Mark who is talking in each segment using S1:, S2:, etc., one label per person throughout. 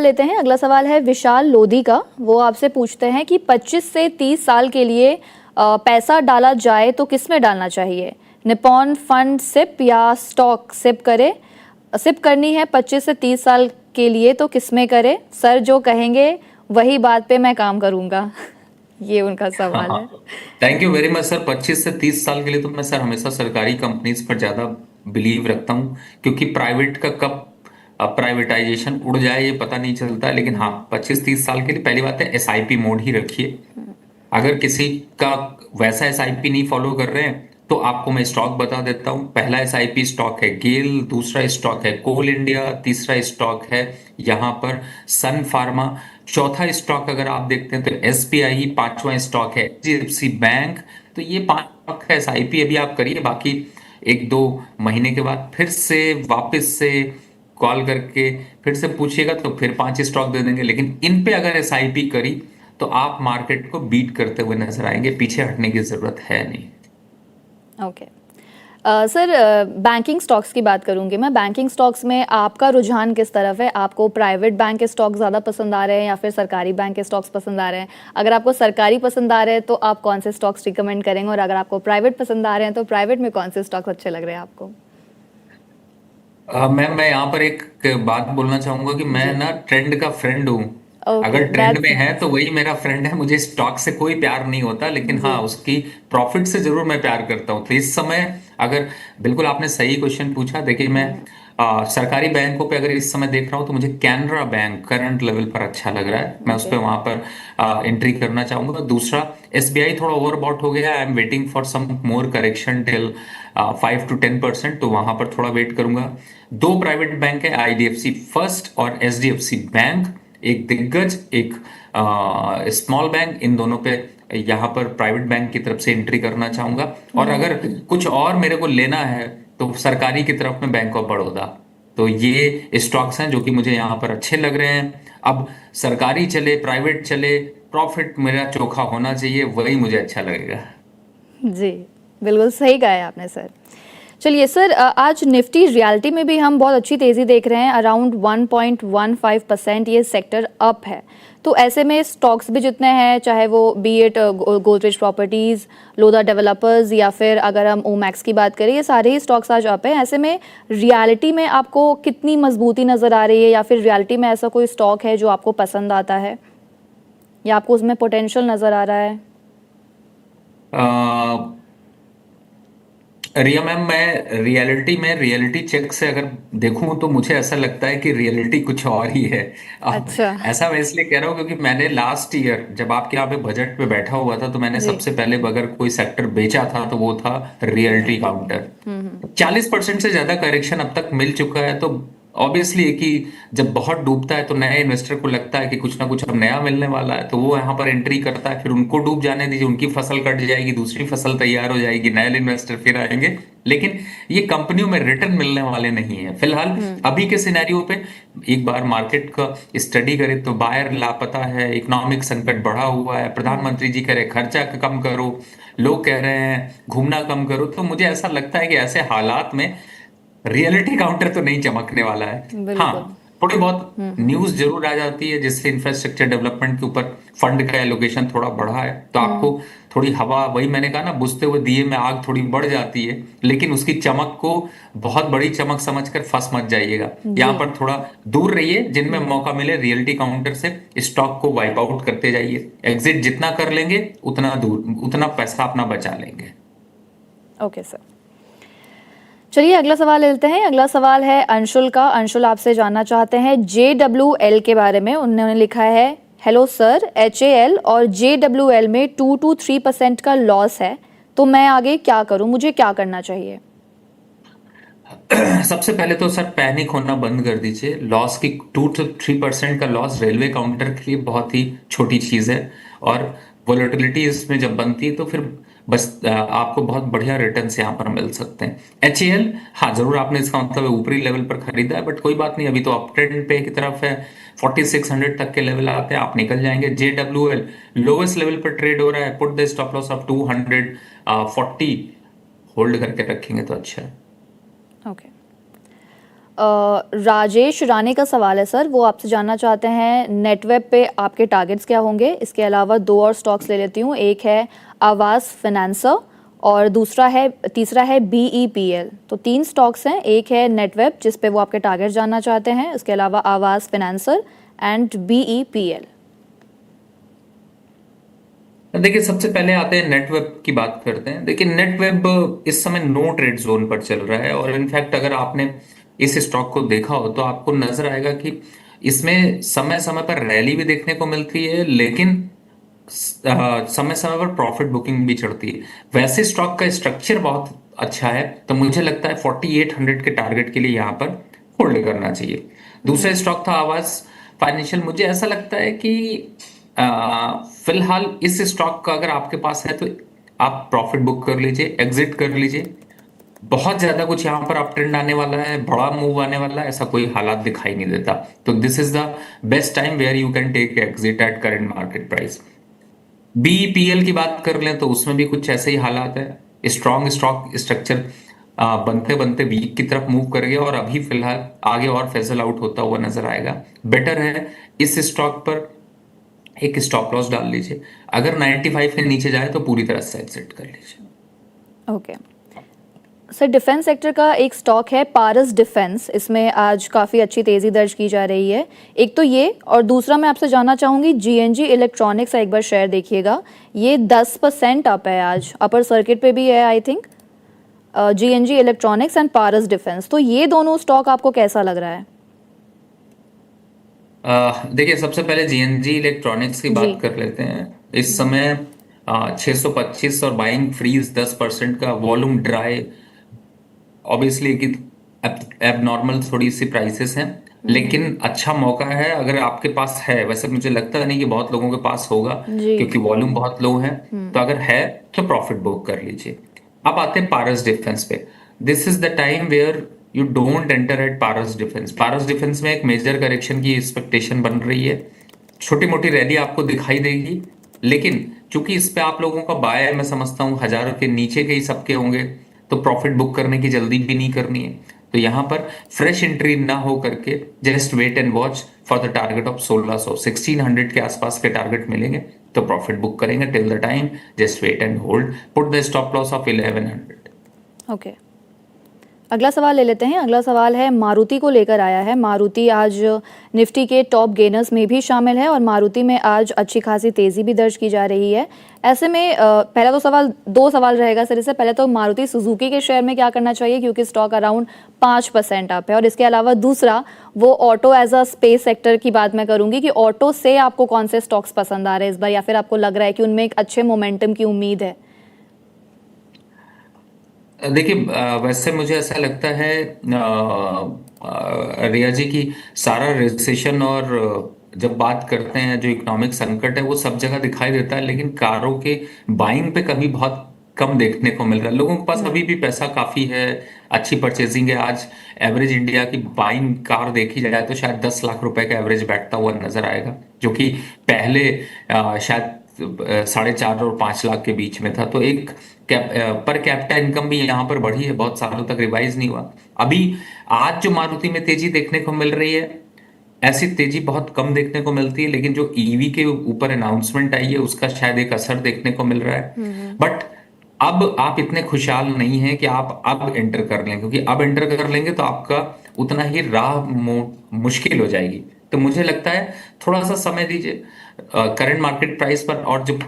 S1: लेते हैं। अगला सवाल है विशाल लोधी का। वो आपसे पूछते हैं कि 25 से 30 साल के लिए पैसा डाला जाए तो किस में डालना चाहिए, निपॉन फंड सिप या स्टॉक सिप करे? सिप करनी है 25 से 30 साल के लिए तो किस में करे? सर जो कहेंगे वही बात पे मैं काम करूंगा। ये उनका सवाल है।
S2: Thank you very much sir. 25 से 30 साल के लिए तो मैं सर हमेशा सरकारी कंपनीज पर ज्यादा बिलीव रखता हूँ, क्योंकि प्राइवेट का कब प्राइवेटाइजेशन उड़ जाए ये पता नहीं चलता। लेकिन हाँ, 25-30 साल के लिए पहली बात है एसआईपी मोड ही रखिए। अगर किसी का वैसा एसआईपी नहीं फॉलो कर रहे हैं तो आपको मैं स्टॉक बता देता हूँ। पहला एसआईपी स्टॉक है गेल, दूसरा स्टॉक है कोल इंडिया, तीसरा स्टॉक है यहाँ पर सन फार्मा, चौथा स्टॉक अगर आप देखते हैं तो एसबीआई, पांचवा स्टॉक है एचडीएफसी बैंक। तो ये 5 स्टॉक का एसआईपी अभी आप करिए। बाकी 1-2 महीने के बाद फिर से वापस से कॉल करके फिर से पूछिएगा तो फिर 5 स्टॉक दे देंगे। लेकिन इन पे अगर एसआईपी करी तो आप मार्केट को बीट करते हुए नजर आएंगे, पीछे हटने की जरूरत है नहीं।
S1: ओके सर, बैंकिंग स्टॉक्स की बात करूंगी मैं। बैंकिंग स्टॉक्स में आपका रुझान किस तरफ है? आपको प्राइवेट बैंक के स्टॉक ज़्यादा पसंद आ रहे हैं या फिर सरकारी बैंक के स्टॉक्स पसंद आ रहे हैं? अगर आपको सरकारी पसंद आ रहे हैं तो आप कौन से स्टॉक्स रिकमेंड करेंगे, और अगर आपको प्राइवेट पसंद आ रहे हैं तो प्राइवेट में कौन से स्टॉक्स अच्छे लग रहे हैं आपको?
S2: मैम, मैं यहाँ पर एक बात बोलना चाहूंगा कि मैं
S1: जी।
S2: ना ट्रेंड का फ्रेंड हूँ।
S1: ओके,
S2: अगर ट्रेंड में
S1: दैट्स
S2: है
S1: नाइस।
S2: तो वही मेरा फ्रेंड है। मुझे स्टॉक से कोई प्यार नहीं होता, लेकिन हाँ,
S1: जी।
S2: उसकी प्रॉफिट से जरूर मैं प्यार करता हूँ। तो इस समय अगर बिल्कुल आपने सही क्वेश्चन पूछा। देखिए, मैं सरकारी बैंकों पे अगर इस समय देख रहा हूँ तो मुझे कैनरा बैंक करंट लेवल पर अच्छा लग रहा है। मैं उस
S1: ओके।
S2: पर वहां पर एंट्री करना चाहूंगा। दूसरा, एसबीआई थोड़ा ओवरबॉट हो गया। I am waiting for some more correction till 5 to 10%, तो वहां पर थोड़ा वेट करूंगा। 2 प्राइवेट बैंक है, आईडीएफसी फर्स्ट और एचडीएफसी बैंक। एक दिग्गज, एक स्मॉल बैंक, इन दोनों पे यहाँ पर प्राइवेट बैंक की तरफ से एंट्री करना चाहूंगा। और अगर कुछ और मेरे को लेना है तो सरकारी की तरफ में बैंक ऑफ बड़ौदा। तो ये स्टॉक्स हैं जो कि मुझे यहाँ पर अच्छे लग रहे हैं। अब सरकारी चले प्राइवेट चले, प्रॉफिट मेरा चोखा होना चाहिए, वही मुझे अच्छा लगेगा।
S1: जी, बिल्कुल सही कहा है आपने सर। चलिए सर, आज निफ्टी रियलिटी में भी हम बहुत अच्छी तेज़ी देख रहे हैं। अराउंड 1.15% ये सेक्टर अप है। तो ऐसे में स्टॉक्स भी जितने हैं, चाहे वो be it Godrej properties, Lodha developers, या फिर अगर हम ओमैक्स की बात करें, ये सारे ही स्टॉक्स आज अप हैं। ऐसे में रियलिटी में आपको कितनी मजबूती नज़र आ रही है, या फिर रियलिटी में ऐसा कोई स्टॉक है जो आपको पसंद आता है या आपको उसमें पोटेंशियल नज़र आ रहा है?
S2: रिया मैम, मैं रियलिटी चेक से अगर देखूं तो मुझे ऐसा लगता है कि रियलिटी कुछ और ही है। अब
S1: अच्छा।
S2: ऐसा मैं इसलिए कह रहा हूं क्योंकि मैंने लास्ट ईयर जब आपके यहाँ पे बजट पे बैठा हुआ था तो मैंने
S1: जी।
S2: सबसे पहले अगर कोई सेक्टर बेचा था तो वो था रियलिटी
S1: रियलिटी।
S2: काउंटर।
S1: हम्म।
S2: 40% से ज्यादा करेक्शन अब तक मिल चुका है। तो ऑब्वियसली है कि जब बहुत डूबता है तो नए इन्वेस्टर को लगता है कि कुछ ना कुछ अब नया मिलने वाला है, तो वो यहाँ पर एंट्री करता है। फिर उनको डूब जाने दीजिए, उनकी फसल कट जाएगी, दूसरी फसल तैयार हो जाएगी, नए इन्वेस्टर फिर आएंगे। लेकिन ये कंपनियों में रिटर्न मिलने वाले नहीं है फिलहाल।
S1: हम्म।
S2: अभी के सिनेरियो पे एक बार मार्केट का स्टडी करें तो बायर लापता है, इकोनॉमिक संकट बढ़ा हुआ है,
S1: हम्म।
S2: प्रधानमंत्री जी कह रहे हैं खर्चा कम करो, लोग कह रहे हैं घूमना कम करो। तो मुझे ऐसा लगता है कि ऐसे हालात में रियलिटी काउंटर तो नहीं चमकने वाला है। हाँ,
S1: बिल्कुल।
S2: थोड़ी बहुत
S1: हम्म।
S2: न्यूज जरूर आ जाती है जिससे इंफ्रास्ट्रक्चर डेवलपमेंट के ऊपर फंड का एलोकेशन थोड़ा बढ़ा है, तो आपको
S1: हम्म।
S2: थोड़ी हवा, वही मैंने कहा ना, बुझते हुए दिए में आग थोड़ी बढ़ जाती है। लेकिन उसकी चमक को बहुत बड़ी चमक समझकर फंस मत जाइएगा। यहाँ
S1: जी।
S2: पर थोड़ा दूर रहिए, जिनमें
S1: हम्म।
S2: मौका मिले रियलिटी काउंटर से स्टॉक को वाइप आउट करते जाइए। एग्जिट जितना कर लेंगे उतना दूर, उतना पैसा अपना बचा लेंगे।
S1: Okay sir. चलिए अगला सवाल लेते हैं। अगला सवाल है अंशुल का। अंशुल आपसे जानना चाहते हैं JWL के बारे में। उन्होंने लिखा है, हेलो सर, HAL और JWL में 2 to 3% का लॉस है, तो मैं आगे क्या करूं, मुझे क्या करना चाहिए?
S2: सबसे पहले तो सर पैनिक होना बंद कर दीजिए। लॉस की 2 to 3% का लॉस रेलवे काउंटर के लिए बहुत ही छोटी चीज है। और वोलेटिलिटी इसमें जब बनती है तो फिर बस आपको बहुत बढ़िया रिटर्न्स यहाँ पर मिल सकते हैं। एचएएल, हाँ जरूर आपने इसका मतलब है ऊपरी लेवल पर खरीदा है, बट कोई बात नहीं, अभी तो अप ट्रेंड पे की तरफ है। 4600 तक के लेवल आते हैं, आप निकल जाएंगे। जेडब्ल्यूएल लोवेस्ट लेवल पर ट्रेड हो रहा है, put the stop loss of 240, hold करके रखेंगे तो अच्छा है।
S1: ओके। राजेश राणे का सवाल है सर, वो आपसे जानना चाहते हैं नेटवेब पे आपके टारगेट्स क्या होंगे। इसके अलावा दो और स्टॉक्स ले लेती हूँ, एक है आवास फाइनेंसर और तीसरा है BEPL। तो 3 स्टॉक्स हैं, एक है नेटवेब जिस पे वो आपके टारगेट जानना चाहते हैं, उसके अलावा आवास फाइनेंसर एंड BEPL।
S2: देखिए, सबसे पहले आते हैं नेटवेब की बात करते हैं। देखिए, नेटवेब इस समय नो ट्रेड जोन पर चल रहा है और इनफैक्ट अगर आपने इस स्टॉक को देखा हो तो आपको नजर आएगा कि इसमें समय समय पर रैली भी देखने को मिलती है, लेकिन समय समय पर प्रॉफिट बुकिंग भी चढ़ती है। वैसे स्टॉक का स्ट्रक्चर बहुत अच्छा है, तो मुझे लगता है 4800 के टारगेट के लिए यहाँ पर होल्ड करना चाहिए। दूसरा स्टॉक था आवास फाइनेंशियल। मुझे ऐसा लगता है कि फिलहाल इस स्टॉक का अगर आपके पास है तो आप प्रॉफिट बुक कर लीजिए, एग्जिट कर लीजिए। बहुत ज्यादा कुछ यहाँ पर अप ट्रेंड आने वाला है, बड़ा मूव आने वाला है, ऐसा कोई हालात दिखाई नहीं देता। तो this is the best time where you can take exit at current market price. BEPL की बात कर लें तो उसमें भी कुछ ऐसे ही हालात है। स्ट्रॉन्ग स्टॉक स्ट्रक्चर बनते बनते वीक की तरफ मूव कर गया और अभी फिलहाल आगे और फिजल आउट होता हुआ नजर आएगा। बेटर है इस स्टॉक पर एक स्टॉप लॉस डाल लीजिए, अगर 95 के नीचे जाए तो पूरी तरह से एग्जिट कर लीजिए।
S1: ओके सर, डिफेंस सेक्टर का एक स्टॉक है पारस डिफेंस, इसमें आज काफ़ी अच्छी तेज़ी दर्ज की जा रही है। एक तो ये, और दूसरा मैं आपसे जानना चाहूँगी GNG इलेक्ट्रॉनिक्स का एक बार शेयर देखिएगा, ये 10% अप है आज, अपर सर्किट पे भी है I think. GNG electronics and Paras defence, तो ये दोनों स्टॉक आपको कैसा लग रहा है?
S2: देखिए, सबसे पहले GNG इलेक्ट्रॉनिक्स की
S1: जी।
S2: बात कर लेते हैं। इस समय 625 और बाइंग फ्रीज 10% का वॉल्यूम ड्राई, ऑब्वियसली कि एबनॉर्मल थोड़ी सी प्राइसेस हैं, लेकिन अच्छा मौका है अगर आपके पास है। वैसे मुझे लगता नहीं कि बहुत लोगों के पास होगा
S1: जी।
S2: क्योंकि वॉल्यूम बहुत लो है, तो अगर है तो प्रॉफिट बुक कर लीजिए। अब आते हैं पारस डिफेंस पे। This is the time where you don't enter at Paras defence. Paras defence में एक मेजर करेक्शन की एक्सपेक्टेशन बन रही है, छोटी मोटी रैली आपको दिखाई देगी, लेकिन चूंकि इस पे आप लोगों का बाय है, मैं समझता हूँ 1000 के नीचे के ही सबके होंगे, तो प्रॉफिट बुक करने की जल्दी भी नहीं करनी है। तो यहाँ पर फ्रेश एंट्री ना हो करके just wait and watch for the target of 1600 1600 के आसपास के टारगेट मिलेंगे तो प्रॉफिट बुक करेंगे। Till the time just wait and hold, put the stop loss of 1100।
S1: Okay, अगला सवाल ले लेते हैं। अगला सवाल है मारुति को लेकर आया है। मारुति आज निफ्टी के टॉप गेनर्स में भी शामिल है और मारुति में आज अच्छी खासी तेज़ी भी दर्ज की जा रही है। ऐसे में पहला तो सवाल, 2 सवाल रहेगा सर इससे। पहले तो मारुति सुजुकी के शेयर में क्या करना चाहिए क्योंकि स्टॉक अराउंड 5% अप है, और इसके अलावा दूसरा वो auto as a space sector की बात मैं करूँगी कि ऑटो से आपको कौन से स्टॉक्स पसंद आ रहे हैं इस बार, या फिर आपको लग रहा है कि उनमें एक अच्छे मोमेंटम की उम्मीद है?
S2: देखिए, वैसे मुझे ऐसा लगता है रिया जी की सारा रिसेशन और जब बात करते हैं जो इकोनॉमिक संकट है वो सब जगह दिखाई देता है, लेकिन कारों के बाइंग पे कभी बहुत कम देखने को मिल रहा है। लोगों के पास अभी भी पैसा काफी है, अच्छी परचेजिंग है। आज एवरेज इंडिया की बाइंग कार देखी जाए तो शायद 10 लाख रुपए का एवरेज बैठता हुआ नजर आएगा, जो कि पहले शायद 4.5 और 5 लाख के बीच में था। तो एक पर कैपिटा इनकम भी यहाँ पर बढ़ी है, बहुत सालों तक रिवाइज नहीं हुआ। अभी आज जो मारुति में तेजी देखने को मिल रही है, ऐसी तेजी बहुत कम देखने को मिलती है, लेकिन जो ईवी के ऊपर अनाउंसमेंट आई है उसका शायद एक असर देखने को मिल रहा है। बट अब आप इतने खुशहाल नहीं हैं कि आप अब एंटर कर लें, क्योंकि अब एंटर कर लेंगे तो आपका उतना ही राह मुश्किल हो जाएगी। तो मुझे लगता है थोड़ा सा समय दीजिए करंट मार्केट प्राइस पर। और जो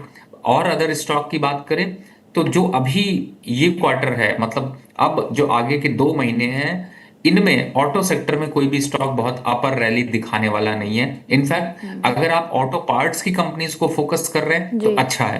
S2: और अदर स्टॉक की बात करें तो जो अभी ये क्वार्टर है, मतलब अब जो आगे के 2 महीने हैं, इनमें ऑटो सेक्टर में कोई भी स्टॉक बहुत अपर रैली दिखाने वाला नहीं है। इनफैक्ट अगर आप ऑटो पार्ट्स की कंपनीज को फोकस कर रहे हैं तो
S1: जी।
S2: अच्छा है।